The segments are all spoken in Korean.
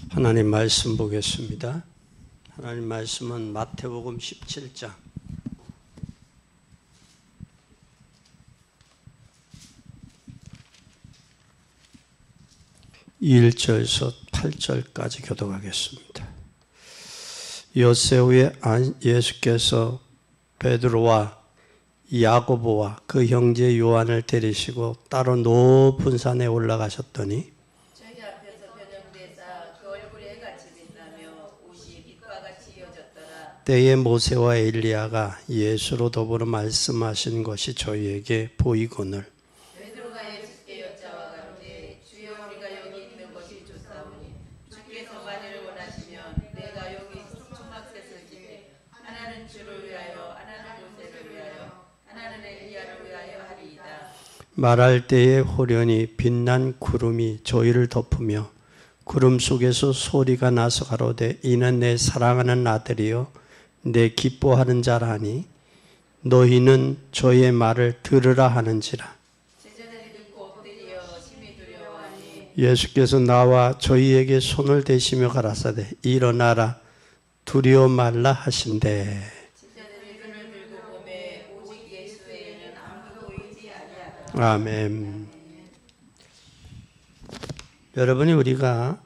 하나님 말씀 보겠습니다. 하나님 말씀은 마태복음 17장 1절에서 8절까지 교독하겠습니다. 엿새 후에 예수께서 베드로와 야고보와 그 형제 요한을 데리시고 따로 높은 산에 올라가셨더니 저희 앞에서 변형되사 그 얼굴에 해같이 빛나며 옷이 빛과 같이 이어졌더라. 때에 모세와 엘리야가 예수로 더불어 말씀하신 것이 저희에게 보이거늘 베드로가 예수께 여짜와 가로되 주여 우리가 여기 있는 것이 좋사오니 주께서 만일 원하시면 내가 여기 초막셋을 지되 하나는 주를 위하여 하나는 모세를 위하여 하나는 엘리야를 위하여 하리이다. 말할 때에 호련히 빛난 구름이 저희를 덮으며 구름 속에서 소리가 나서 가로되 이는 내 사랑하는 아들이요 내 기뻐하는 자라니 너희는 저의 말을 들으라 하는지라. 제자들이 듣고 엎드려 심히 두려워하니 예수께서 나와 저희에게 손을 대시며 가라사대 일어나라 두려워 말라 하신대. 제자들이 눈을 들고 보매 오직 예수 외에는 아무도 보이지 아니하더라. 아멘. 여러분이 우리가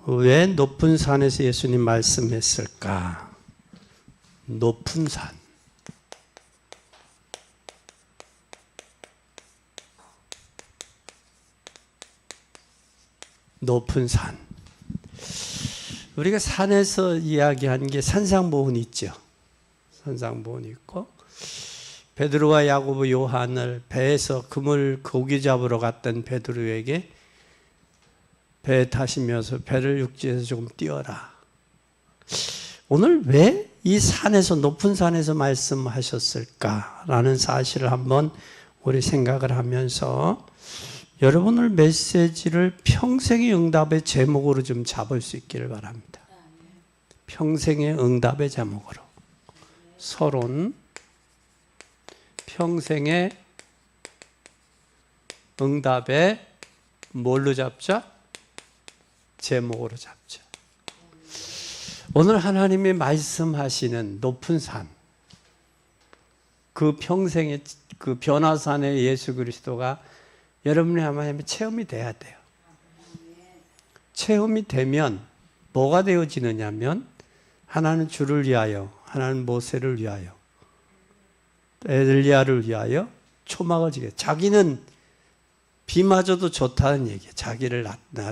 왜 높은 산에서 예수님 말씀했을까? 높은 산. 높은 산. 우리가 산에서 이야기한 게 산상보훈이 있죠. 산상보훈이 있고 베드로와 야고보 요한을 배에서 그물 고기 잡으러 갔던 베드로에게 배에 타시면서 배를 육지에서 조금 띄워라. 오늘 왜 이 산에서 높은 산에서 말씀하셨을까라는 사실을 한번 우리 생각을 하면서 여러분의 메시지를 평생의 응답의 제목으로 좀 잡을 수 있기를 바랍니다. 평생의 응답의 제목으로. 서론 평생의 응답의 뭘로 잡자? 제목으로 잡자. 오늘 하나님이 말씀하시는 높은 산, 그 평생의 그 변화산의 예수 그리스도가 여러분의 하나님의 체험이 돼야 돼요. 체험이 되면 뭐가 되어지느냐면 하나는 주를 위하여, 하나는 모세를 위하여, 엘리야를 위하여 초막을 지게. 자기는 비마저도 좋다는 얘기예요. 자기를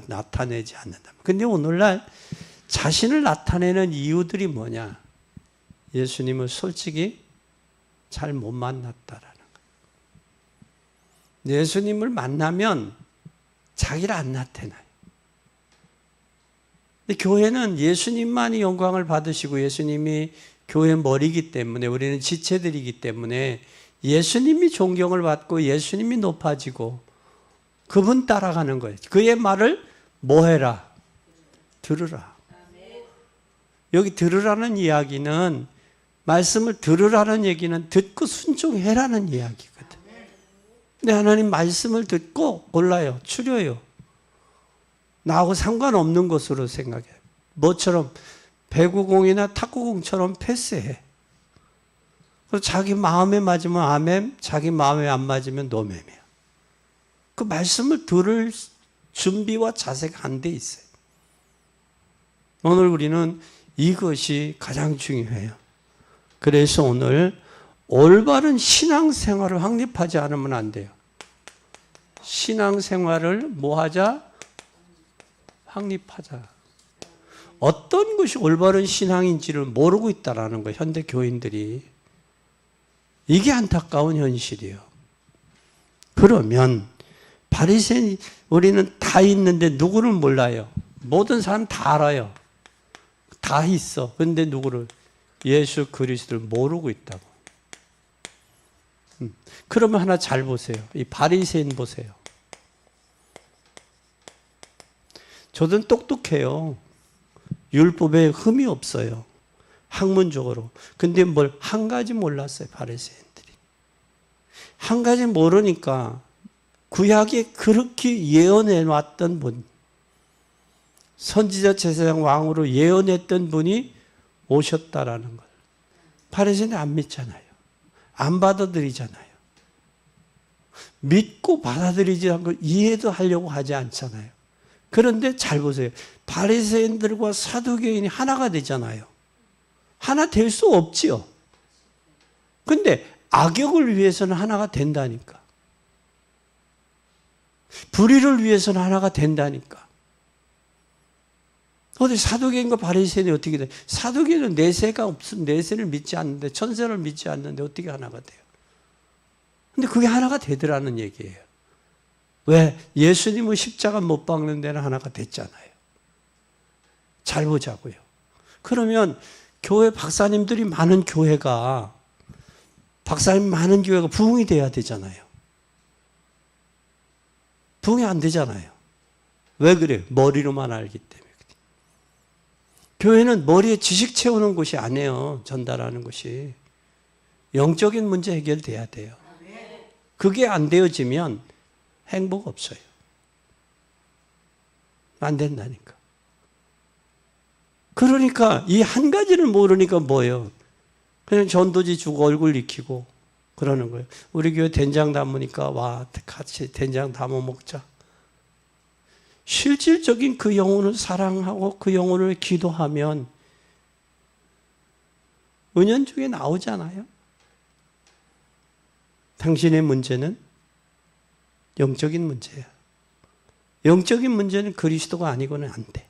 나타내지 않는다. 근데 오늘날 자신을 나타내는 이유들이 뭐냐? 예수님을 솔직히 잘 못 만났다라는 거예요. 예수님을 만나면 자기를 안 나타내요. 근데 교회는 예수님만이 영광을 받으시고 예수님이 교회 머리이기 때문에 우리는 지체들이기 때문에 예수님이 존경을 받고 예수님이 높아지고 그분 따라가는 거예요. 그의 말을 뭐 해라? 들으라. 여기 들으라는 이야기는 말씀을 들으라는 얘기는 듣고 순종해라는 이야기거든. 근데 하나님 말씀을 듣고 몰라요. 추려요. 나하고 상관없는 것으로 생각해요. 뭐처럼 배구공이나 탁구공처럼 패스해. 그래서 자기 마음에 맞으면 아멘, 자기 마음에 안 맞으면 노멘이야. 그 말씀을 들을 준비와 자세가 안 돼 있어요. 오늘 우리는 이것이 가장 중요해요. 그래서 오늘 올바른 신앙생활을 확립하지 않으면 안 돼요. 신앙생활을 뭐 하자? 확립하자. 어떤 것이 올바른 신앙인지를 모르고 있다라는 거예요. 현대 교인들이. 이게 안타까운 현실이에요. 그러면 바리새인 우리는 다 있는데 누구를 몰라요? 모든 사람 다 알아요. 다 있어. 근데 누구를? 예수 그리스도를 모르고 있다고. 그러면 하나 잘 보세요. 이 바리새인 보세요. 저는 똑똑해요. 율법에 흠이 없어요. 학문적으로. 근데 뭘 한 가지 몰랐어요. 바리새인들이. 한 가지 모르니까 구약에 그렇게 예언해 놨던 분 선지자 제사장 왕으로 예언했던 분이 오셨다라는 걸 바리새인은 안 믿잖아요. 안 받아들이잖아요. 믿고 받아들이지 않고 이해도 하려고 하지 않잖아요. 그런데 잘 보세요. 바리새인들과 사두개인이 하나가 되잖아요. 하나 될 수 없지요. 근데 악역을 위해서는 하나가 된다니까. 불의를 위해서는 하나가 된다니까. 어디 사두개인과 바리새인이 어떻게 돼? 사두개인은 내세가 없으면 내세를 믿지 않는데, 천세를 믿지 않는데 어떻게 하나가 돼요? 근데 그게 하나가 되더라는 얘기예요. 왜? 예수님은 십자가 못 박는 데는 하나가 됐잖아요. 잘 보자고요. 그러면 교회 박사님들이 많은 교회가, 박사님 많은 교회가 부흥이 돼야 되잖아요. 부흥이 안 되잖아요. 왜 그래요? 머리로만 알기 때문에. 교회는 머리에 지식 채우는 곳이 아니에요. 전달하는 곳이. 영적인 문제 해결돼야 돼요. 그게 안 되어지면 행복 없어요. 안 된다니까. 그러니까 이 한 가지를 모르니까 뭐예요? 그냥 전도지 주고 얼굴 익히고 그러는 거예요. 우리 교회 된장 담으니까 와 같이 된장 담아 먹자. 실질적인 그 영혼을 사랑하고 그 영혼을 기도하면 은연중에 나오잖아요. 당신의 문제는 영적인 문제야. 영적인 문제는 그리스도가 아니고는 안 돼.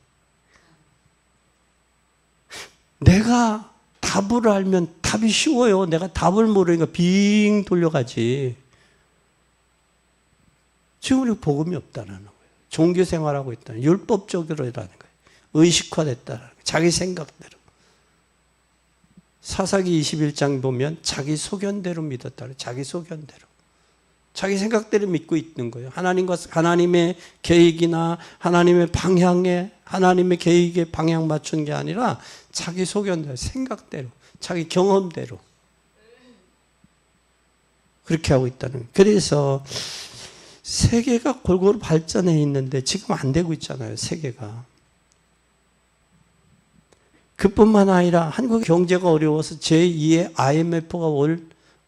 내가 답을 알면 답이 쉬워요. 내가 답을 모르니까 빙 돌려가지. 지금 우리 복음이 없다는 거예요. 종교 생활하고 있다는, 율법적으로라는 거예요. 의식화됐다는 거예요. 자기 생각대로. 사사기 21장 보면 자기 소견대로 믿었다는, 자기 소견대로. 자기 생각대로 믿고 있는 거예요. 하나님과 하나님의 계획이나 하나님의 방향에, 하나님의 계획에 방향 맞춘 게 아니라 자기 소견대로, 생각대로, 자기 경험대로 그렇게 하고 있다는 거예요. 그래서 세계가 골고루 발전해 있는데 지금 안 되고 있잖아요. 세계가. 그뿐만 아니라 한국 경제가 어려워서 제2의 IMF가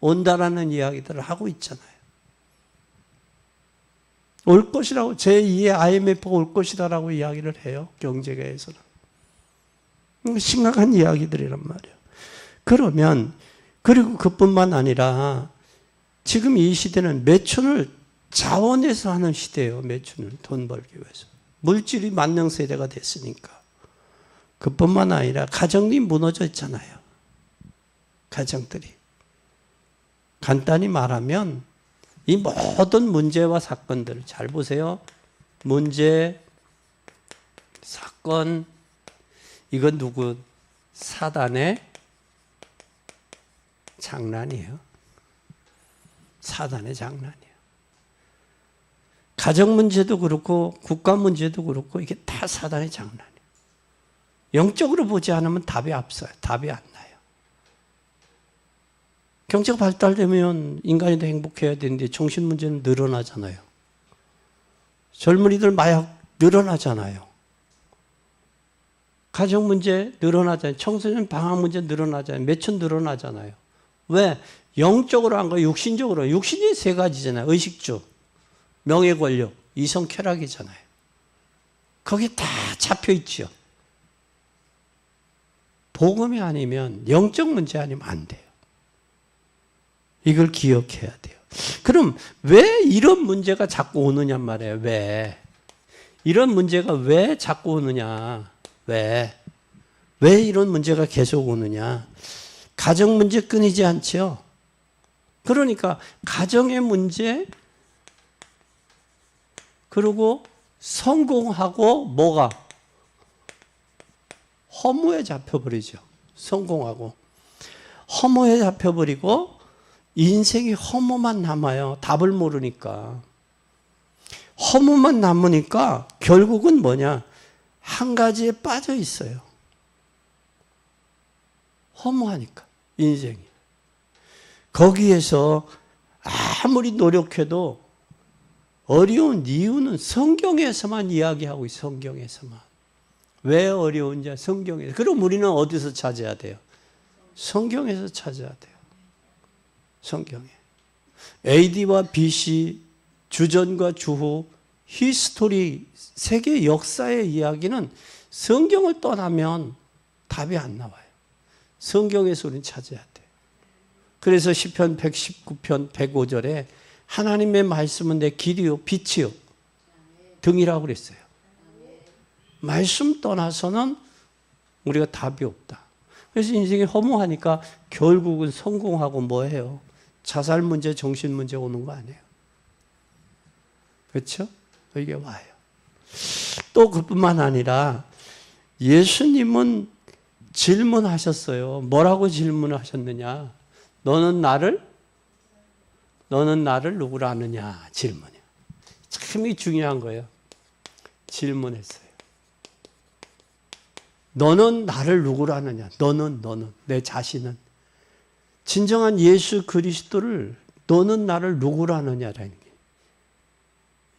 온다라는 이야기들을 하고 있잖아요. 올 것이라고, 제2의 IMF가 올 것이다라고 이야기를 해요. 경제계에서는. 심각한 이야기들이란 말이에요. 그러면, 그리고 그뿐만 아니라 지금 이 시대는 매춘을 자원에서 하는 시대예요. 매춘을 돈 벌기 위해서. 물질이 만능 세대가 됐으니까. 그뿐만 아니라 가정이 무너져 있잖아요. 가정들이. 간단히 말하면 이 모든 문제와 사건들 잘 보세요. 문제, 사건, 이건 누구? 사단의 장난이에요. 사단의 장난이에요. 가정 문제도 그렇고 국가 문제도 그렇고 이게 다 사단의 장난이에요. 영적으로 보지 않으면 답이 없어요. 답이 안 나요. 경제가 발달되면 인간이 더 행복해야 되는데 정신 문제는 늘어나잖아요. 젊은이들 마약 늘어나잖아요. 가정 문제 늘어나잖아요. 청소년 방학 문제 늘어나잖아요. 매춘 늘어나잖아요. 왜? 영적으로 한 거예요. 육신적으로. 육신이 세 가지잖아요. 의식주, 명예 권력, 이성 쾌락이잖아요. 거기 다 잡혀 있죠. 복음이 아니면, 영적 문제 아니면 안 돼요. 이걸 기억해야 돼요. 그럼 왜 이런 문제가 자꾸 오느냐 말이에요. 왜? 이런 문제가 왜 자꾸 오느냐. 왜 이런 문제가 계속 오느냐. 가정 문제 끊이지 않죠. 그러니까 가정의 문제, 그리고 성공하고 뭐가? 허무에 잡혀버리죠. 성공하고. 허무에 잡혀버리고 인생이 허무만 남아요. 답을 모르니까. 허무만 남으니까 결국은 뭐냐? 한 가지에 빠져 있어요. 허무하니까, 인생이. 거기에서 아무리 노력해도 어려운 이유는 성경에서만 이야기하고 있어요. 성경에서만. 왜 어려운지 성경에서. 그럼 우리는 어디서 찾아야 돼요? 성경에서 찾아야 돼요. 성경에. AD와 BC, 주전과 주후, 히스토리, 세계 역사의 이야기는 성경을 떠나면 답이 안 나와요. 성경에서 우리는 찾아야 돼요. 그래서 시편 119편 105절에 하나님의 말씀은 내 길이요 빛이요 등이라고 그랬어요. 말씀 떠나서는 우리가 답이 없다. 그래서 인생이 허무하니까 결국은 성공하고 뭐해요? 자살 문제, 정신 문제 오는 거 아니에요. 그렇죠? 이게 와요. 또 그뿐만 아니라 예수님은 질문하셨어요. 뭐라고 질문하셨느냐? 너는 나를 누구로 아느냐? 질문이요. 참 중요한 거예요. 질문했어요. 너는 나를 누구로 아느냐? 너는 내 자신은. 진정한 예수 그리스도를 너는 나를 누구로 아느냐라는 게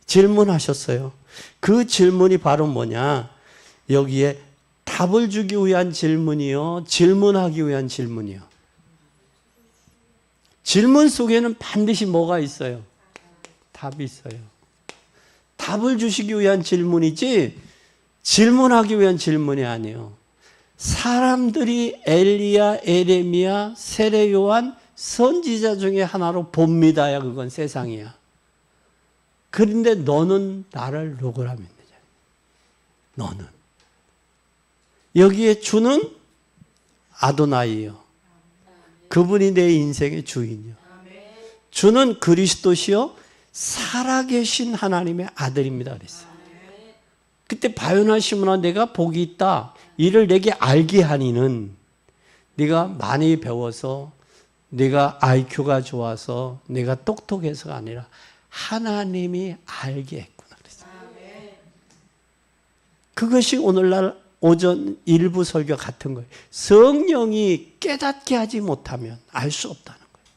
질문하셨어요. 그 질문이 바로 뭐냐? 여기에 답을 주기 위한 질문이요, 질문하기 위한 질문이요. 질문 속에는 반드시 뭐가 있어요? 답이 있어요. 답을 주시기 위한 질문이지 질문하기 위한 질문이 아니에요. 사람들이 엘리야, 에레미야, 세례 요한 선지자 중에 하나로 봅니다야. 그건 세상이야. 그런데 너는 나를 누구라 믿느냐? 너는. 여기에 주는 아도나이요. 그분이 내 인생의 주인이요. 주는 그리스도시요 살아계신 하나님의 아들입니다. 그랬어요. 그때 바요나 시므나 내가 복이 있다. 이를 내게 알게 하니는 네가 많이 배워서 네가 IQ가 좋아서 네가 똑똑해서가 아니라 하나님이 알게 했구나 그랬어요. 그것이 오늘날 오전 일부 설교 같은 거예요. 성령이 깨닫게 하지 못하면 알 수 없다는 거예요.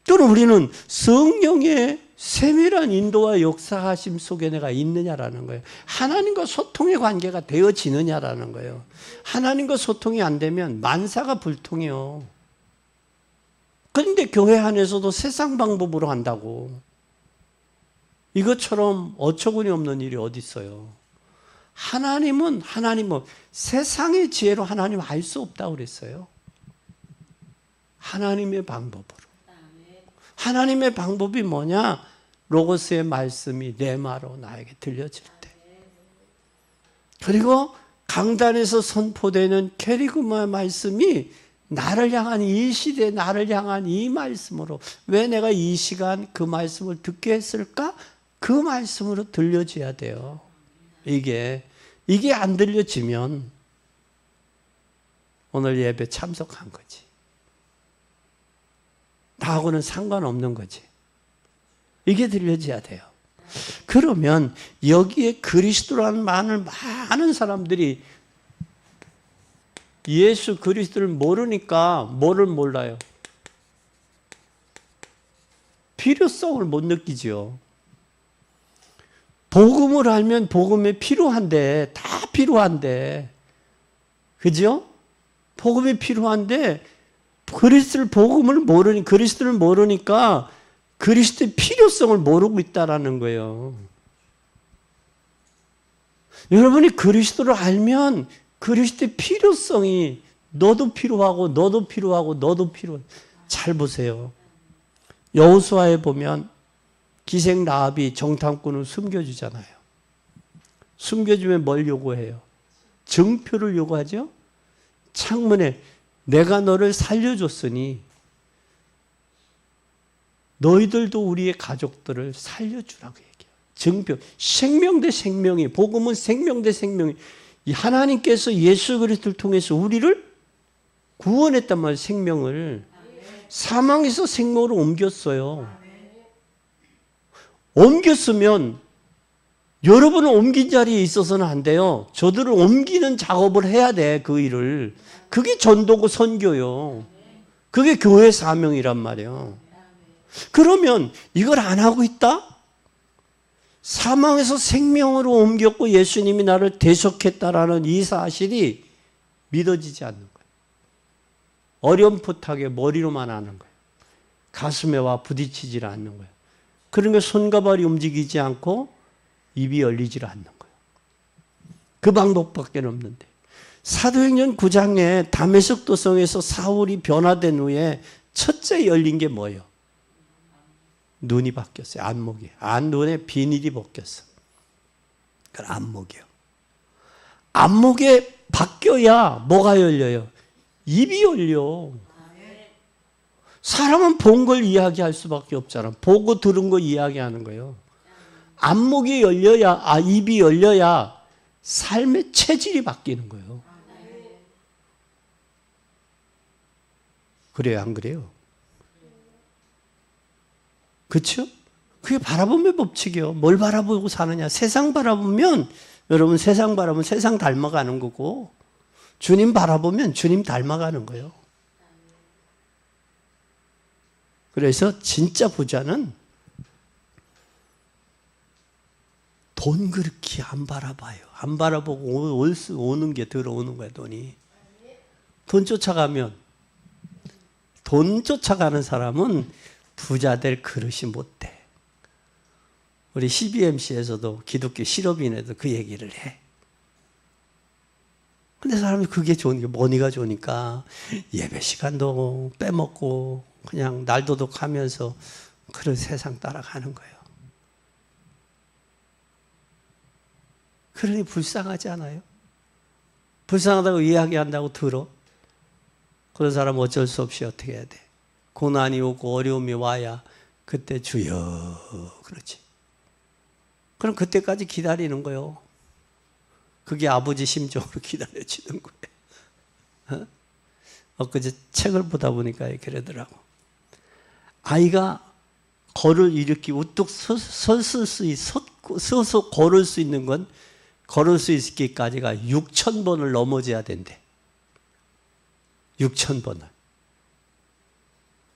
또는 우리는 성령의 세밀한 인도와 역사하심 속에 내가 있느냐라는 거예요. 하나님과 소통의 관계가 되어지느냐라는 거예요. 하나님과 소통이 안 되면 만사가 불통해요. 그런데 교회 안에서도 세상 방법으로 한다고. 이것처럼 어처구니 없는 일이 어디 있어요. 하나님은 세상의 지혜로 하나님 알 수 없다고 그랬어요. 하나님의 방법으로. 하나님의 방법이 뭐냐? 로고스의 말씀이 레마로 나에게 들려질 때. 그리고 강단에서 선포되는 캐리그마의 말씀이 나를 향한 이 시대, 나를 향한 이 말씀으로 왜 내가 이 시간 그 말씀을 듣게 했을까? 그 말씀으로 들려줘야 돼요. 이게 안 들려지면 오늘 예배 참석한 거지. 나하고는 상관없는 거지. 이게 들려져야 돼요. 그러면 여기에 그리스도라는 많은 사람들이 예수 그리스도를 모르니까 뭐를 몰라요? 필요성을 못 느끼죠. 복음을 알면 복음이 필요한데, 다 필요한데, 그죠? 복음이 필요한데, 그리스도를 모르니까 그리스도의 필요성을 모르고 있다라는 거예요. 여러분이 그리스도를 알면 그리스도의 필요성이 너도 필요하고 너도 필요하고 너도 필요해. 잘 보세요. 여호수아에 보면 기생 라합이 정탐꾼을 숨겨주잖아요. 숨겨주면 뭘 요구해요? 증표를 요구하죠? 창문에 내가 너를 살려줬으니 너희들도 우리의 가족들을 살려주라고 얘기해요. 증표. 생명 대 생명이, 복음은 생명 대 생명이. 하나님께서 예수 그리스도를 통해서 우리를 구원했단 말이에요. 생명을. 사망에서 생명으로 옮겼어요. 옮겼으면 여러분을 옮긴 자리에 있어서는 안 돼요. 저들을 옮기는 작업을 해야 돼. 그 일을. 그게 전도고 선교요. 그게 교회 사명이란 말이에요. 그러면 이걸 안 하고 있다? 사망에서 생명으로 옮겼고 예수님이 나를 대속했다라는 이 사실이 믿어지지 않는 거예요. 어렴풋하게 머리로만 아는 거예요. 가슴에 와 부딪히질 않는 거예요. 그러니까 손과 발이 움직이지 않고 입이 열리질 않는 거예요. 그 방법밖에 없는데. 사도행전 9장에 다메섹 도성에서 사울이 변화된 후에 첫째 열린 게 뭐예요? 눈이 바뀌었어요. 안목이. 안눈에 비닐이 벗겼어. 그 안목이요. 안목에 바뀌어야 뭐가 열려요? 입이 열려. 사람은 본 걸 이야기할 수밖에 없잖아. 보고 들은 거 이야기하는 거예요. 안목이 열려야, 입이 열려야 삶의 체질이 바뀌는 거예요. 그래요, 안 그래요? 그렇죠? 그게 바라봄의 법칙이요. 뭘 바라보고 사느냐. 세상 바라보면 여러분 세상 바라보면 세상 닮아가는 거고 주님 바라보면 주님 닮아가는 거예요. 그래서 진짜 부자는 돈 그렇게 안 바라봐요. 안 바라보고 오는 게 들어오는 거야, 돈이. 돈 쫓아가면 돈 쫓아가는 사람은 부자 될 그릇이 못 돼. 우리 CBMC에서도 기독교 실업인에도 그 얘기를 해. 근데 사람이 그게 좋으니까, 머니가 좋으니까 예배 시간도 빼먹고 그냥 날도독하면서 그런 세상 따라가는 거예요. 그러니 불쌍하지 않아요? 불쌍하다고 이야기한다고 들어? 그런 사람은 어쩔 수 없이 어떻게 해야 돼? 고난이 오고 어려움이 와야 그때 주여 그렇지. 그럼 그때까지 기다리는 거예요. 그게 아버지 심정으로 기다려지는 거예요. 엊그제 책을 보다 보니까 그러더라고. 아이가 걸을 이렇게 우뚝 서서 걸을 수 있는 건 걸을 수 있기까지가 6,000번을 넘어져야 된대. 6,000번을.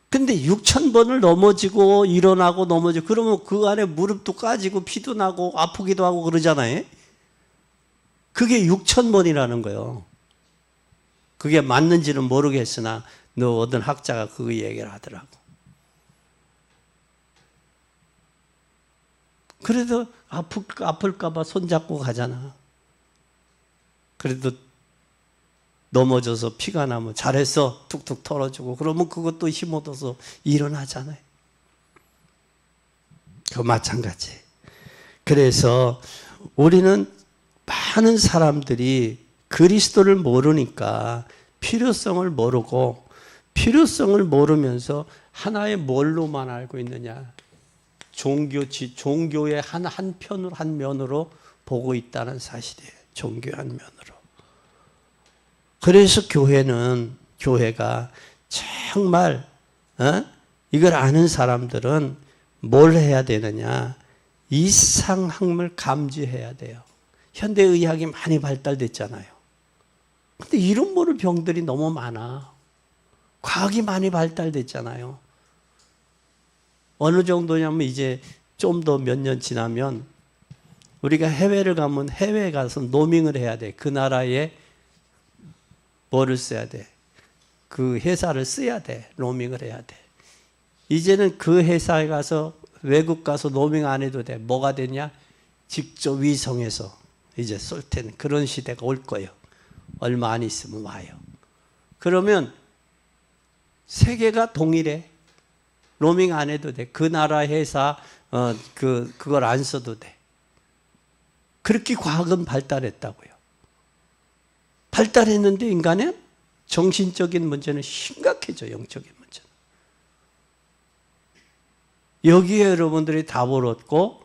근데 6,000번을 넘어지고 일어나고 넘어지고 그러면 그 안에 무릎도 까지고 피도 나고 아프기도 하고 그러잖아요. 그게 6,000번이라는 거예요. 그게 맞는지는 모르겠으나 어떤 학자가 그 얘기를 하더라고. 그래도 아플까 봐 손잡고 가잖아. 그래도 넘어져서 피가 나면 잘했어 툭툭 털어주고 그러면 그것도 힘 얻어서 일어나잖아요. 그 마찬가지. 그래서 우리는 많은 사람들이 그리스도를 모르니까 필요성을 모르고 필요성을 모르면서 하나의 뭘로만 알고 있느냐. 종교의 한 면으로 보고 있다는 사실이에요. 종교의 한 면으로. 그래서 교회가 정말 이걸 아는 사람들은 뭘 해야 되느냐. 이상학을 감지해야 돼요. 현대의학이 많이 발달됐잖아요. 근데 이런 모를 병들이 너무 많아. 과학이 많이 발달됐잖아요. 어느 정도냐면 이제 좀 더 몇 년 지나면 우리가 해외를 가면 해외에 가서 노밍을 해야 돼. 그 나라에 뭐를 써야 돼? 그 회사를 써야 돼. 로밍을 해야 돼. 이제는 그 회사에 가서 외국 가서 로밍 안 해도 돼. 뭐가 되냐? 직접 위성에서 이제 쏠 때는 그런 시대가 올 거예요. 얼마 안 있으면 와요. 그러면 세계가 동일해. 로밍 안 해도 돼. 그 나라 회사 그걸 안 써도 돼. 그렇게 과학은 발달했다고요. 발달했는데 인간의 정신적인 문제는 심각해져. 영적인 문제는. 여기에 여러분들이 답을 얻고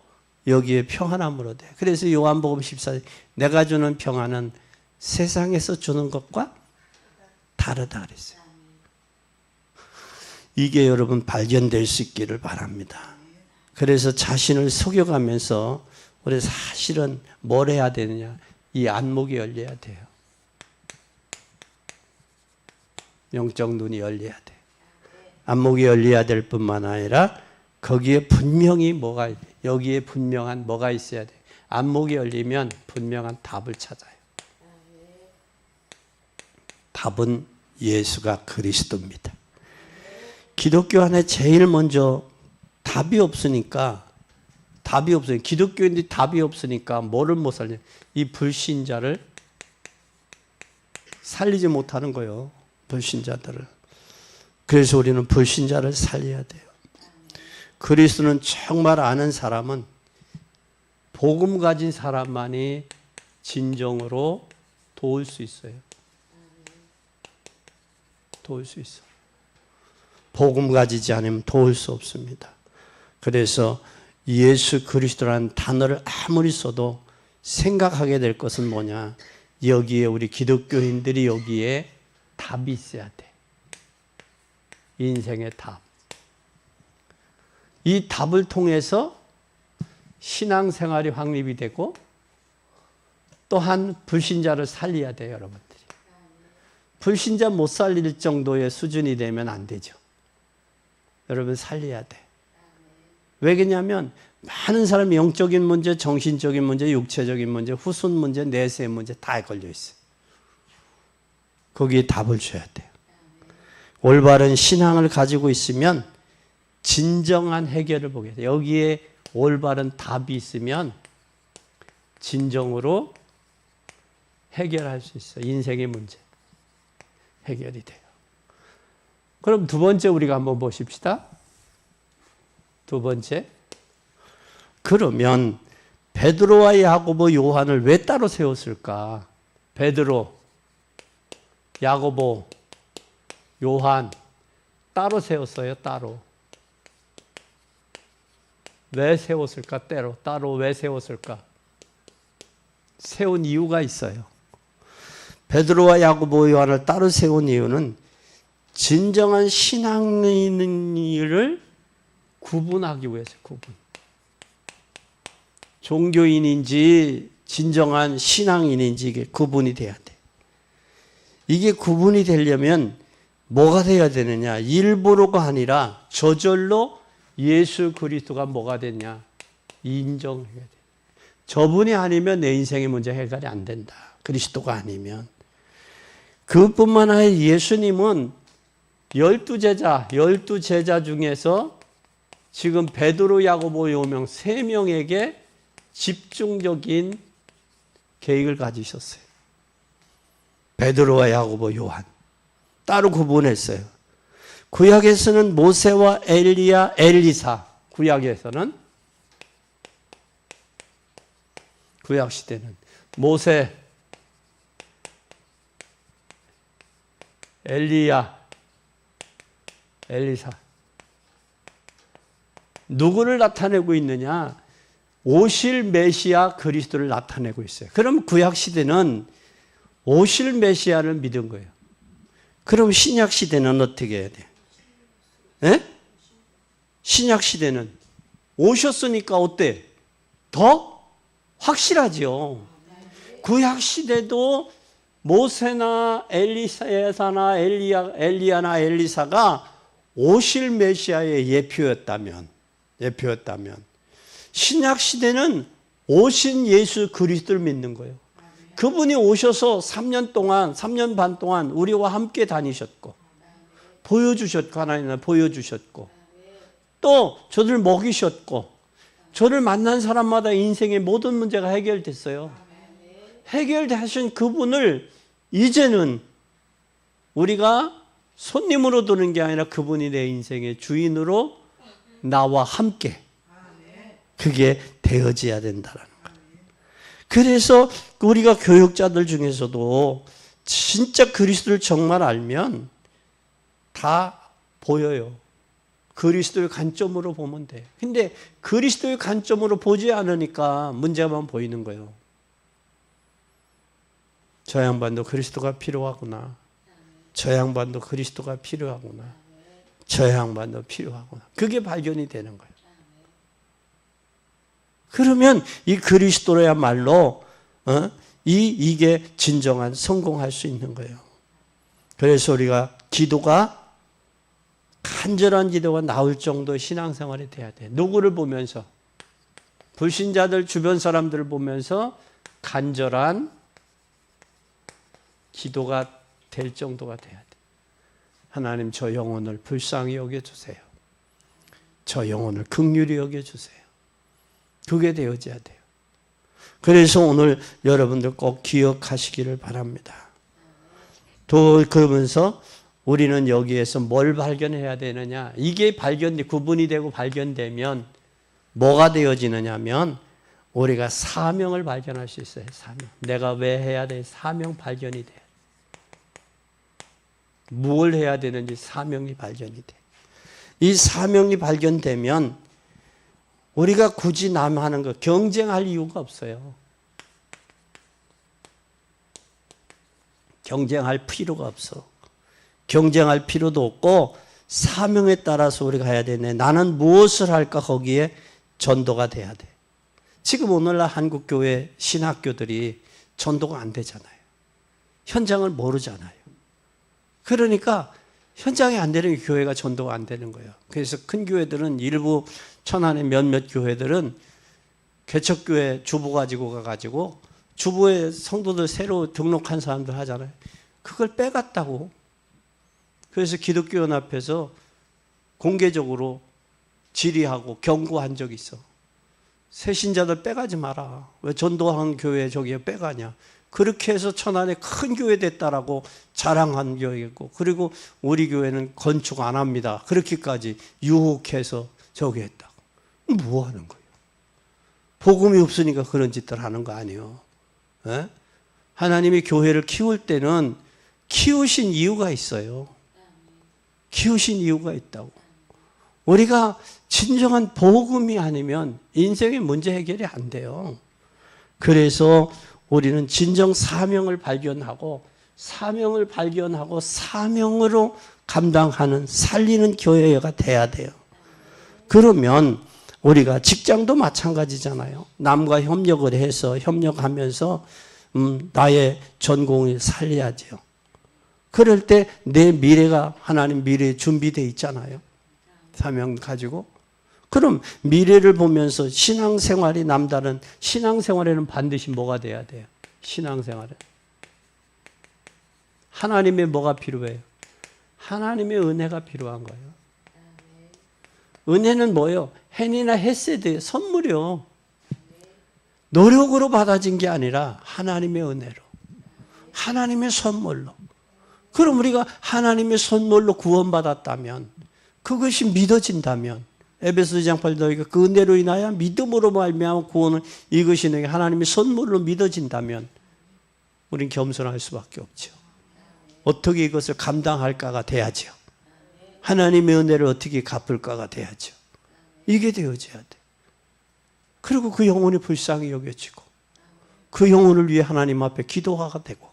여기에 평안함을 얻어요. 그래서 요한복음 14절 내가 주는 평안은 세상에서 주는 것과 다르다 그랬어요. 이게 여러분 발견될 수 있기를 바랍니다. 그래서 자신을 속여가면서 우리 사실은 뭘 해야 되느냐. 이 안목이 열려야 돼요. 영적 눈이 열려야 돼. 안목이 열려야 될 뿐만 아니라 거기에 분명히 뭐가 여기에 분명한 뭐가 있어야 돼. 안목이 열리면 분명한 답을 찾아요. 답은 예수가 그리스도입니다. 기독교 안에 제일 먼저 답이 없으니까 기독교인들이 답이 없으니까 뭐를 못 살려? 이 불신자를 살리지 못하는 거예요. 불신자들을. 그래서 우리는 불신자를 살려야 돼요. 그리스도는 정말 아는 사람은 복음 가진 사람만이 진정으로 도울 수 있어요. 도울 수 있어. 복음 가지지 않으면 도울 수 없습니다. 그래서 예수 그리스도라는 단어를 아무리 써도 생각하게 될 것은 뭐냐? 여기에 우리 기독교인들이 여기에 답이 있어야 돼. 인생의 답. 이 답을 통해서 신앙생활이 확립이 되고 또한 불신자를 살려야 돼요, 여러분들이. 불신자 못 살릴 정도의 수준이 되면 안 되죠. 여러분 살려야 돼. 왜 그러냐면 많은 사람이 영적인 문제, 정신적인 문제, 육체적인 문제, 후손 문제, 내세 문제 다 걸려 있어요. 거기에 답을 줘야 돼요. 올바른 신앙을 가지고 있으면 진정한 해결을 보게 돼요. 여기에 올바른 답이 있으면 진정으로 해결할 수 있어요. 인생의 문제 해결이 돼요. 그럼 두 번째 우리가 한번 보십시다. 두 번째. 그러면 베드로와 야고보, 요한을 왜 따로 세웠을까? 베드로, 야고보, 요한 따로 세웠어요. 따로. 왜 세웠을까? 따로 왜 세웠을까? 세운 이유가 있어요. 베드로와 야고보, 요한을 따로 세운 이유는 진정한 신앙인을 구분하기 위해서. 구분. 종교인인지 진정한 신앙인인지 이게 구분이 돼야 돼. 이게 구분이 되려면 뭐가 돼야 되느냐? 일부러가 아니라 저절로 예수 그리스도가 뭐가 됐냐? 인정해야 돼. 저분이 아니면 내 인생의 문제 해결이 안 된다. 그리스도가 아니면. 그뿐만 아니라 예수님은 12제자 중에서 지금 베드로, 야고보, 요명 3명에게 집중적인 계획을 가지셨어요. 베드로와 야고보, 요한 따로 구분했어요. 구약에서는 모세와 엘리야, 엘리사. 구약에서는 구약 시대는 모세, 엘리야, 엘리사. 누구를 나타내고 있느냐? 오실 메시아 그리스도를 나타내고 있어요. 그럼 구약 시대는 오실 메시아를 믿은 거예요. 그럼 신약 시대는 어떻게 해야 돼요? 네? 신약 시대는 오셨으니까 어때? 더 확실하죠. 구약 시대도 모세나 엘리사나 엘리야나 엘리사가 오실 메시아의 예표였다면 신약 시대는 오신 예수 그리스도를 믿는 거예요. 그분이 오셔서 3년 반 동안 우리와 함께 다니셨고 보여주셨고, 하나님은 보여주셨고, 또 저를 먹이셨고, 저를 만난 사람마다 인생의 모든 문제가 해결됐어요. 해결되신 그분을 이제는 우리가 손님으로 두는 게 아니라 그분이 내 인생의 주인으로 나와 함께 그게 되어져야 된다는 거예요. 그래서 우리가 교육자들 중에서도 진짜 그리스도를 정말 알면 다 보여요. 그리스도의 관점으로 보면 돼. 근데 그리스도의 관점으로 보지 않으니까 문제만 보이는 거예요. 저 양반도 그리스도가 필요하구나. 저 양반도 그리스도가 필요하구나. 저 양반도 필요하구나. 그게 발견이 되는 거예요. 그러면 이 그리스도야말로 이게 진정한 성공할 수 있는 거예요. 그래서 우리가 기도가 간절한 기도가 나올 정도의 신앙생활이 돼야 돼. 누구를 보면서? 불신자들 주변 사람들을 보면서 간절한 기도가 될 정도가 돼야 돼. 하나님, 저 영혼을 불쌍히 여겨주세요. 저 영혼을 긍휼히 여겨주세요. 그게 되어져야 돼요. 그래서 오늘 여러분들 꼭 기억하시기를 바랍니다. 또 그러면서 우리는 여기에서 뭘 발견해야 되느냐? 이게 구분이 되고 발견되면 뭐가 되어지느냐 하면 우리가 사명을 발견할 수 있어요. 사명. 내가 왜 해야 돼? 사명 발견이 돼. 뭘 해야 되는지 사명이 발견이 돼. 이 사명이 발견되면 우리가 굳이 남 하는 거 경쟁할 이유가 없어요. 경쟁할 필요가 없어. 경쟁할 필요도 없고 사명에 따라서 우리가 해야 되네. 나는 무엇을 할까 거기에 전도가 돼야 돼. 지금 오늘날 한국교회 신학교들이 전도가 안 되잖아요. 현장을 모르잖아요. 그러니까 현장이 안 되는 교회가 전도가 안 되는 거예요. 그래서 큰 교회들은 일부 천안의 몇몇 교회들은 개척교회 주보 가지고 가가지고 주보에 성도들 새로 등록한 사람들 하잖아요. 그걸 빼갔다고. 그래서 기독교연합에서 공개적으로 질의하고 경고한 적이 있어. 새 신자들 빼가지 마라. 왜 전도하는 교회 저기에 빼가냐. 그렇게 해서 천안에 큰 교회 됐다라고 자랑한 교회겠고, 그리고 우리 교회는 건축 안 합니다. 그렇게까지 유혹해서 저기 했다고. 뭐 하는 거예요? 복음이 없으니까 그런 짓들 하는 거 아니에요. 에? 하나님이 교회를 키울 때는 키우신 이유가 있어요. 키우신 이유가 있다고. 우리가 진정한 복음이 아니면 인생의 문제 해결이 안 돼요. 그래서 우리는 진정 사명을 발견하고 사명으로 감당하는 살리는 교회가 돼야 돼요. 그러면 우리가 직장도 마찬가지잖아요. 남과 협력을 해서 협력하면서 나의 전공을 살려야죠. 그럴 때 내 미래가 하나님 미래에 준비되어 있잖아요. 사명 가지고. 그럼 미래를 보면서 신앙생활이 남다른 신앙생활에는 반드시 뭐가 돼야 돼요? 신앙생활은 하나님의 뭐가 필요해요? 하나님의 은혜가 필요한 거예요. 은혜는 뭐예요? 헨이나 헤세드 선물이요. 노력으로 받아진 게 아니라 하나님의 은혜로, 하나님의 선물로. 그럼 우리가 하나님의 선물로 구원받았다면, 그것이 믿어진다면, 에베소 2장 8절 너희가 그 은혜로 인하여 믿음으로 말미암아 구원을 이것이 너희 하나님의 선물로 믿어진다면 우린 겸손할 수밖에 없죠. 어떻게 이것을 감당할까가 돼야죠. 하나님의 은혜를 어떻게 갚을까가 돼야죠. 이게 되어져야 돼. 그리고 그 영혼이 불쌍히 여겨지고 그 영혼을 위해 하나님 앞에 기도가 되고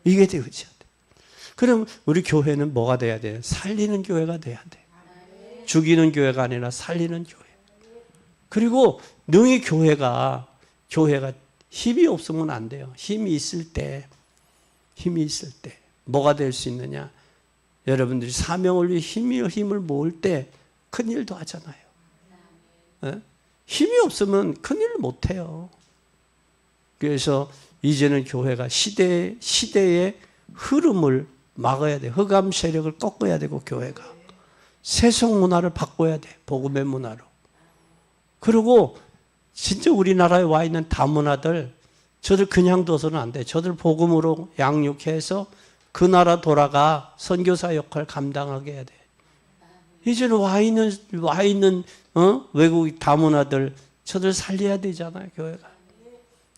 이게 되어져야 돼. 그럼 우리 교회는 뭐가 돼야 돼요? 살리는 교회가 돼야 돼. 죽이는 교회가 아니라 살리는 교회. 그리고 능히 교회가 힘이 없으면 안 돼요. 힘이 있을 때 뭐가 될 수 있느냐? 여러분들이 사명을 위해 힘을 모을 때 큰일도 하잖아요. 네? 힘이 없으면 큰일 못해요. 그래서 이제는 교회가 시대의 흐름을 막아야 돼. 흑암 세력을 꺾어야 되고 교회가. 세속 문화를 바꿔야 돼. 복음의 문화로. 그리고 진짜 우리나라에 와 있는 다문화들 저들 그냥 둬서는 안 돼. 저들 복음으로 양육해서 그 나라 돌아가 선교사 역할 감당하게 해야 돼. 이제는 와 있는 외국 다문화들 저들 살려야 되잖아요. 교회가.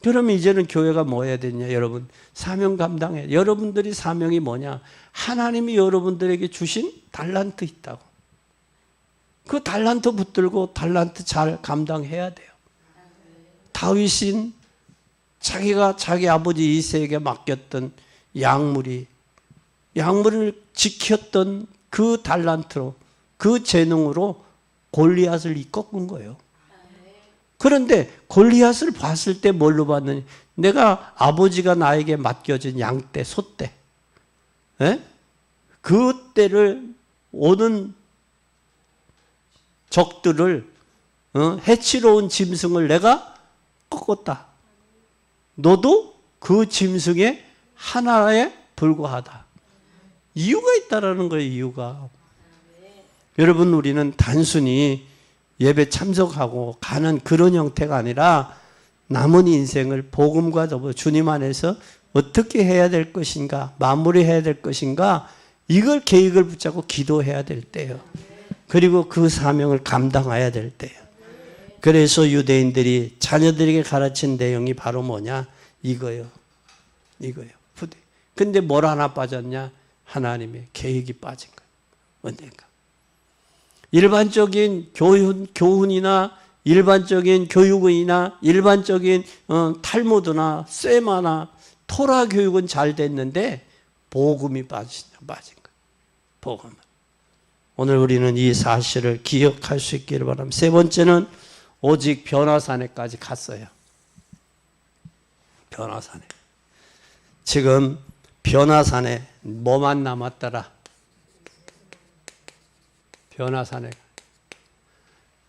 그러면 이제는 교회가 뭐 해야 되냐 여러분? 사명 감당해. 여러분들이 사명이 뭐냐? 하나님이 여러분들에게 주신 달란트 있다고. 그 달란트 붙들고 달란트 잘 감당해야 돼요. 다윗은 자기가 자기 아버지 이새에게 맡겼던 양물을 지켰던 그 달란트로, 그 재능으로 골리앗을 꺾은 거예요. 그런데 골리앗을 봤을 때 뭘로 봤느냐? 내가 아버지가 나에게 맡겨진 양떼, 소떼, 그 떼를 오는 적들을 해치러운 짐승을 내가 꺾었다. 너도 그 짐승의 하나에 불과하다. 이유가 있다라는 거예요. 이유가. 여러분, 우리는 단순히 예배 참석하고 가는 그런 형태가 아니라 남은 인생을 복음과 더불어 주님 안에서 어떻게 해야 될 것인가, 마무리해야 될 것인가, 이걸 계획을 붙잡고 기도해야 될 때예요. 그리고 그 사명을 감당해야 될 때예요. 그래서 유대인들이 자녀들에게 가르친 내용이 바로 뭐냐? 이거예요. 부대. 근데 뭘 하나 빠졌냐? 하나님의 계획이 빠진 거예요. 언젠가. 일반적인 교훈이나 일반적인 교육이나 일반적인 탈무드나 세마나 토라 교육은 잘 됐는데 복음이 빠진 거예요. 복음은. 오늘 우리는 이 사실을 기억할 수 있기를 바랍니다. 세 번째는 오직 변화산에까지 갔어요. 변화산에. 지금 변화산에 뭐만 남았더라?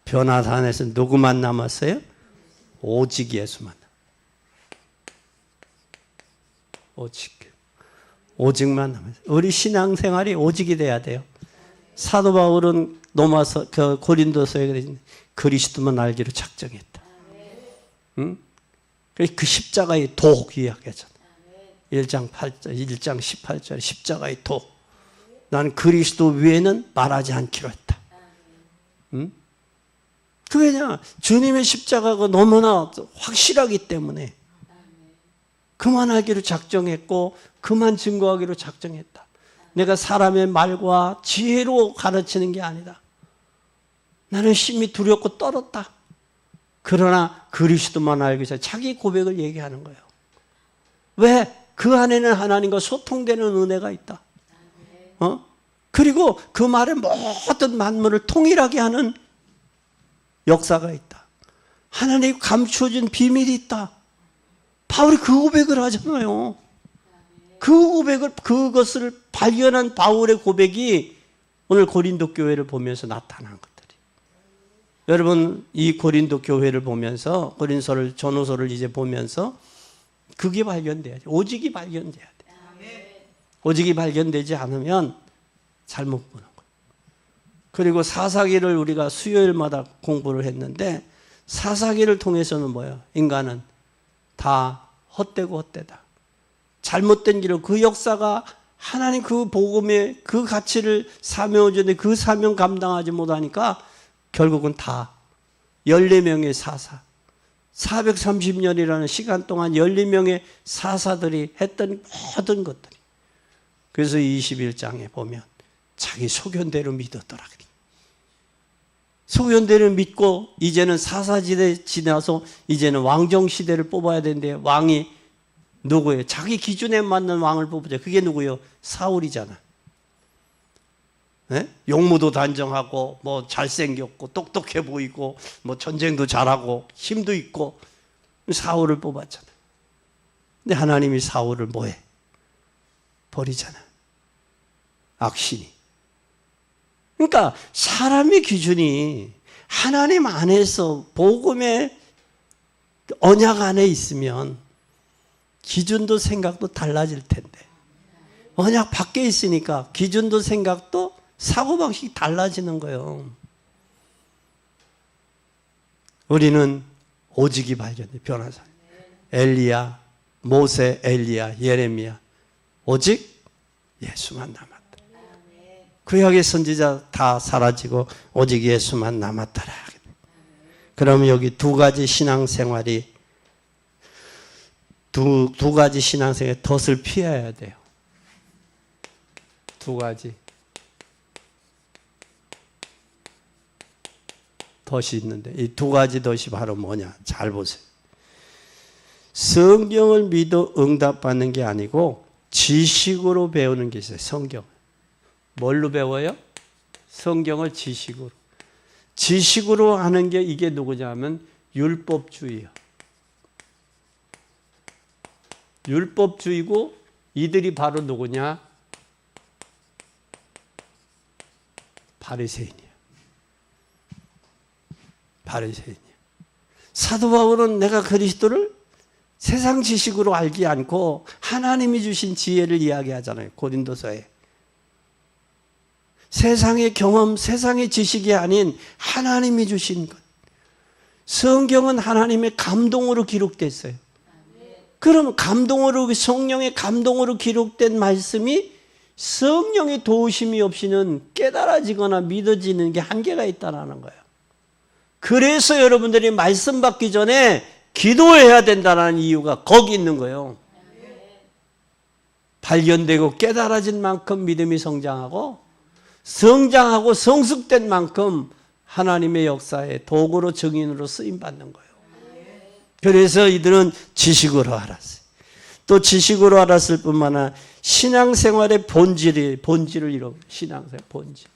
변화산에서 누구만 남았어요? 오직 예수만. 오직만 남았어요. 우리 신앙생활이 오직이 돼야 돼요. 사도 바울은 고린도서에 그랬는데 그리스도만 알기로 작정했다. 응? 그 십자가의 독 이야기하잖아. 1장 18절 십자가의 독. 난 그리스도 외에는 말하지 않기로 했다. 응? 그 왜냐? 주님의 십자가가 너무나 확실하기 때문에 그만하기로 작정했고 그만 증거하기로 작정했다. 내가 사람의 말과 지혜로 가르치는 게 아니다. 나는 심히 두렵고 떨었다. 그러나 그리스도만 알기 위해서 자기 고백을 얘기하는 거예요. 왜? 그 안에는 하나님과 소통되는 은혜가 있다. 그리고 그 말에 모든 만물을 통일하게 하는 역사가 있다. 하나님이 감추어진 비밀이 있다. 바울이 그 고백을 하잖아요. 그것을 발견한 바울의 고백이 오늘 고린도 교회를 보면서 나타난 것들이. 여러분, 이 고린도 교회를 보면서, 고린서를, 전후서를 이제 보면서 그게 발견돼야지. 오직이 발견돼야 돼. 오직이 발견되지 않으면 잘못 보는 거예요. 그리고 사사기를 우리가 수요일마다 공부를 했는데 사사기를 통해서는 뭐예요? 인간은 다 헛되고 헛되다. 잘못된 길로 그 역사가 하나님 그 복음의 그 가치를 사명을 주는데 그 사명 감당하지 못하니까 결국은 다 14명의 사사, 430년이라는 시간 동안 14명의 사사들이 했던 모든 것들이. 그래서 21장에 보면 자기 소견대로 믿었더라. 소견대로 믿고 이제는 사사지대 지나서 이제는 왕정시대를 뽑아야 되는데 왕이 누구예요? 자기 기준에 맞는 왕을 뽑자. 그게 누구예요? 사울이잖아. 네? 용무도 단정하고 뭐 잘생겼고 똑똑해 보이고 뭐 전쟁도 잘하고 힘도 있고 사울을 뽑았잖아. 근데 하나님이 사울을 뭐해? 버리잖아. 악신이. 그러니까 사람의 기준이 하나님 안에서 복음의 언약 안에 있으면 기준도 생각도 달라질 텐데 언약 밖에 있으니까 기준도 생각도 사고방식이 달라지는 거예요. 우리는 오직이 발견돼. 변화사 엘리야, 모세, 엘리야, 예레미야 오직 예수만 남았다. 구약의 선지자 다 사라지고 오직 예수만 남았더라. 그러면 여기 두 가지 신앙생활이 두 가지 신앙생활의 덫을 피해야 돼요. 두 가지 덫이 있는데 이 두 가지 덫이 바로 뭐냐? 잘 보세요. 성경을 믿어 응답받는 게 아니고 지식으로 배우는 게 있어요. 성경. 뭘로 배워요? 성경을 지식으로. 지식으로 하는 게 이게 누구냐면 율법주의예요. 율법주의고 이들이 바로 누구냐? 바리새인이에요. 바리새인이요. 사도 바울은 내가 그리스도를 세상 지식으로 알지 않고 하나님이 주신 지혜를 이야기하잖아요. 고린도서에. 세상의 경험, 세상의 지식이 아닌 하나님이 주신 것. 성경은 하나님의 감동으로 기록됐어요. 그럼 감동으로, 성령의 감동으로 기록된 말씀이 성령의 도우심이 없이는 깨달아지거나 믿어지는 게 한계가 있다는 거예요. 그래서 여러분들이 말씀 받기 전에 기도해야 된다는 이유가 거기 있는 거예요. 발견되고 깨달아진 만큼 믿음이 성장하고 성숙된 만큼 하나님의 역사에 도구로 증인으로 쓰임받는 거예요. 그래서 이들은 지식으로 알았어요. 또 지식으로 알았을 뿐만 아니라 신앙생활의 본질을 이루고, 신앙생활 본질.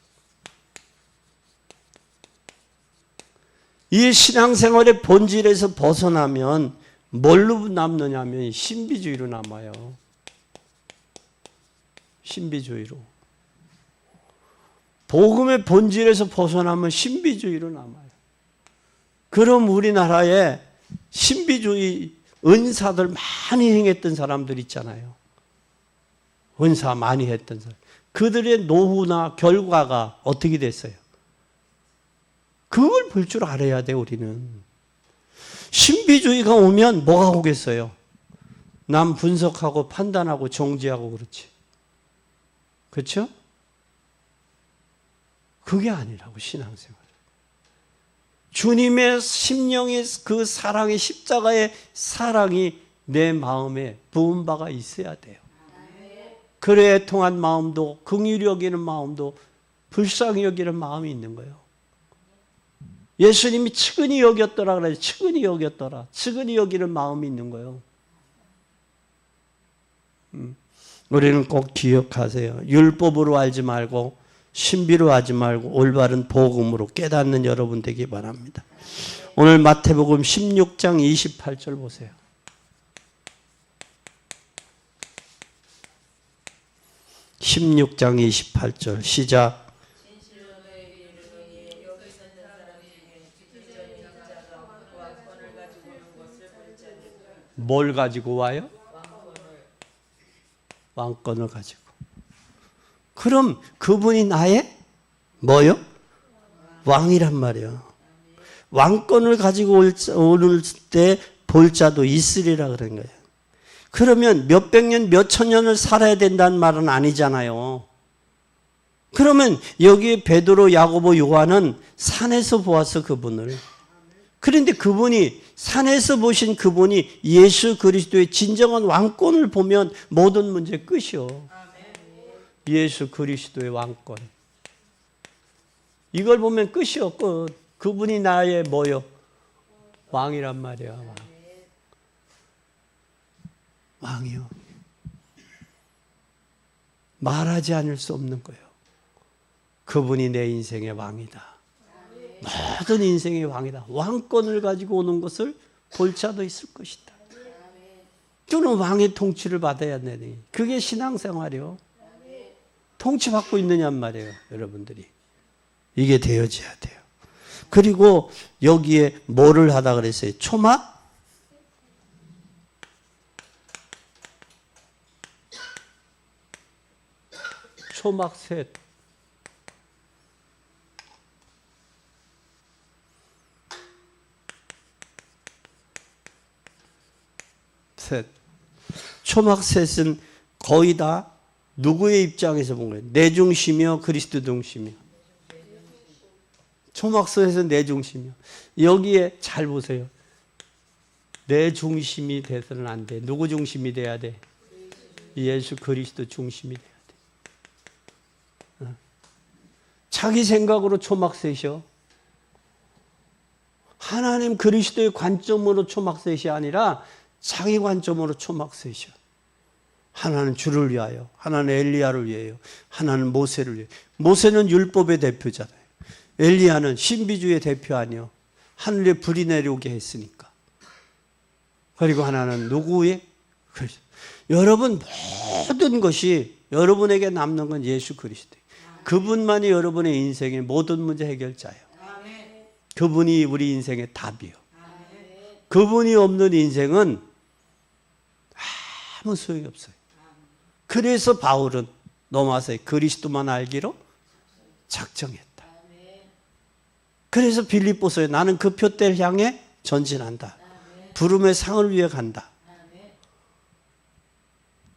이 신앙생활의 본질에서 벗어나면 뭘로 남느냐면 신비주의로 남아요. 신비주의로. 복음의 본질에서 벗어나면 신비주의로 남아요. 그럼 우리나라에 신비주의 은사들 많이 행했던 사람들 있잖아요. 은사 많이 했던 사람. 그들의 노후나 결과가 어떻게 됐어요? 그걸 볼 줄 알아야 돼, 우리는. 신비주의가 오면 뭐가 오겠어요? 남 분석하고 판단하고 정죄하고 그렇지. 그렇죠? 그게 아니라고, 신앙생활. 주님의 심령의 그 사랑의 십자가의 사랑이 내 마음에 부은 바가 있어야 돼요. 그래 애통한 마음도, 긍휼히 여기는 마음도, 불쌍히 여기는 마음이 있는 거예요. 예수님이 측은히 여겼더라 그래요. 측은히 여겼더라. 측은히 여기는 마음이 있는 거예요. 우리는 꼭 기억하세요. 율법으로 알지 말고 신비로 하지 말고 올바른 복음으로 깨닫는 여러분 되기 바랍니다. 오늘 마태복음 16장 28절 보세요. 16장 28절 시작. 뭘 가지고 와요? 왕권을 가지고. 그럼 그분이 나의 뭐요? 왕이란 말이에요. 왕권을 가지고 올 때 볼 자도 있으리라 그런 거예요. 그러면 몇백 년, 몇천 년을 살아야 된다는 말은 아니잖아요. 그러면 여기 베드로, 야고보, 요한은 산에서 보았어, 그분을. 그런데 그분이, 산에서 보신 그분이 예수 그리스도의 진정한 왕권을 보면 모든 문제 끝이요. 예수 그리스도의 왕권. 이걸 보면 끝이요, 끝. 그분이 나의 뭐요? 왕이란 말이야, 왕. 왕이요. 말하지 않을 수 없는 거예요. 그분이 내 인생의 왕이다. 모든 인생의 왕이다. 왕권을 가지고 오는 것을 볼 자도 있을 것이다. 저는 왕의 통치를 받아야 되니. 그게 신앙생활이요. 통치받고 있느냔 말이에요, 여러분들이. 이게 되어져야 돼요. 그리고 여기에 뭐를 하다 그랬어요? 초막? 초막 셋. 셋. 초막 셋은 거의 다 누구의 입장에서 본 거예요? 내 중심이요, 그리스도 중심이요. 초막셋에서 내 중심이요. 여기에 잘 보세요. 내 중심이 돼서는 안 돼. 누구 중심이 돼야 돼? 예수 그리스도 중심이 돼야 돼. 자기 생각으로 초막셋이요. 하나님 그리스도의 관점으로 초막셋이 아니라 자기 관점으로 초막셋이요. 하나는 주를 위하여, 하나는 엘리야를 위하여, 하나는 모세를 위하여. 모세는 율법의 대표잖아요. 엘리야는 신비주의 대표 아니요. 하늘에 불이 내려오게 했으니까. 그리고 하나는 누구의? 여러분 모든 것이 여러분에게 남는 건 예수 그리스도. 그분만이 여러분의 인생의 모든 문제 해결자예요. 그분이 우리 인생의 답이요. 그분이 없는 인생은 아무 소용이 없어요. 그래서 바울은 로마서에 그리스도만 알기로 작정했다. 그래서 빌립보서에 나는 그 표대를 향해 전진한다. 부름의 상을 위해 간다.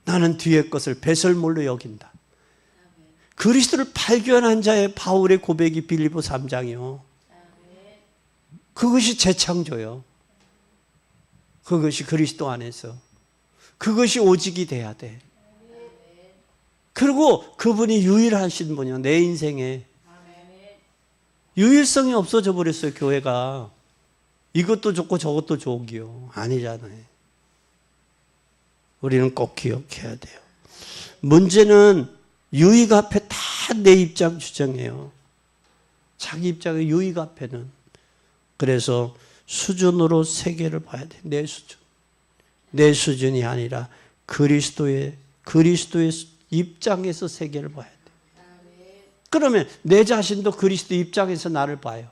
나는 뒤의 것을 배설물로 여긴다. 그리스도를 발견한 자의 바울의 고백이 빌립보 3장이요. 그것이 재창조요. 그것이 그리스도 안에서. 그것이 오직이 돼야 돼. 그리고 그분이 유일하신 분이요. 내 인생에. 유일성이 없어져 버렸어요, 교회가. 이것도 좋고 저것도 좋기요. 아니잖아요. 우리는 꼭 기억해야 돼요. 문제는 유익 앞에 다 내 입장 주장해요. 자기 입장에 유익 앞에는. 그래서 수준으로 세계를 봐야 돼. 내 수준. 내 수준이 아니라 그리스도의 입장에서 세계를 봐야 돼. 그러면 내 자신도 그리스도 입장에서 나를 봐요.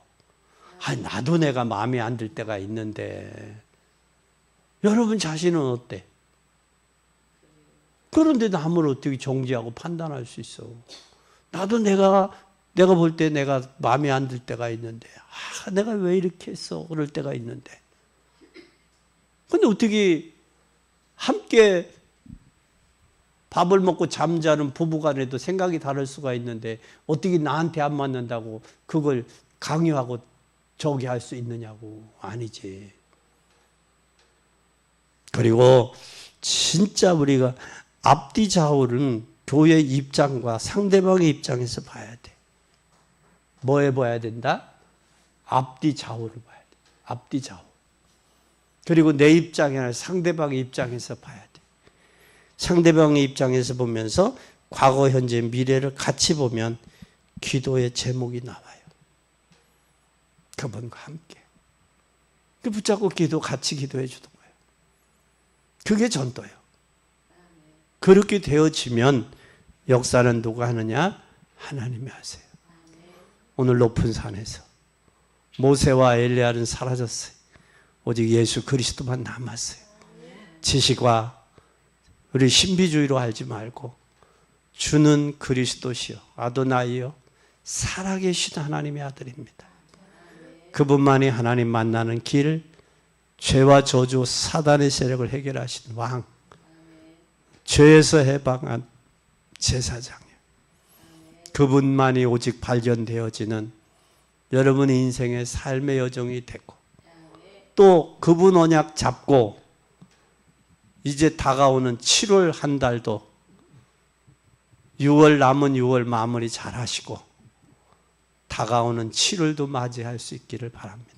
나도 내가 마음에 안 들 때가 있는데 여러분 자신은 어때? 그런데 남을 어떻게 정지하고 판단할 수 있어? 나도 내가 볼 때 내가 마음에 안 들 때가 있는데 내가 왜 이렇게 했어? 그럴 때가 있는데 근데 어떻게 함께 밥을 먹고 잠자는 부부간에도 생각이 다를 수가 있는데 어떻게 나한테 안 맞는다고 그걸 강요하고 저기 할 수 있느냐고. 아니지. 그리고 진짜 우리가 앞뒤 좌우는 교회 입장과 상대방의 입장에서 봐야 돼. 뭐에 봐야 된다? 앞뒤 좌우를 봐야 돼. 앞뒤 좌우. 그리고 내 입장이 아니라 상대방의 입장에서 봐야 돼. 상대방의 입장에서 보면서 과거, 현재, 미래를 같이 보면 기도의 제목이 나와요. 그분과 함께. 그 붙잡고 같이 기도해 주는 거예요. 그게 전도예요. 그렇게 되어지면 역사는 누가 하느냐? 하나님이 하세요. 오늘 높은 산에서 모세와 엘리야는 사라졌어요. 오직 예수 그리스도만 남았어요. 지식과 우리 신비주의로 알지 말고 주는 그리스도시요 아도나이요 살아계신 하나님의 아들입니다. 그분만이 하나님 만나는 길, 죄와 저주 사단의 세력을 해결하신 왕, 죄에서 해방한 제사장이요. 그분만이 오직 발견되어지는 여러분의 인생의 삶의 여정이 되고 또 그분 언약 잡고 이제 다가오는 7월 한 달도 6월 남은 6월 마무리 잘 하시고 다가오는 7월도 맞이할 수 있기를 바랍니다.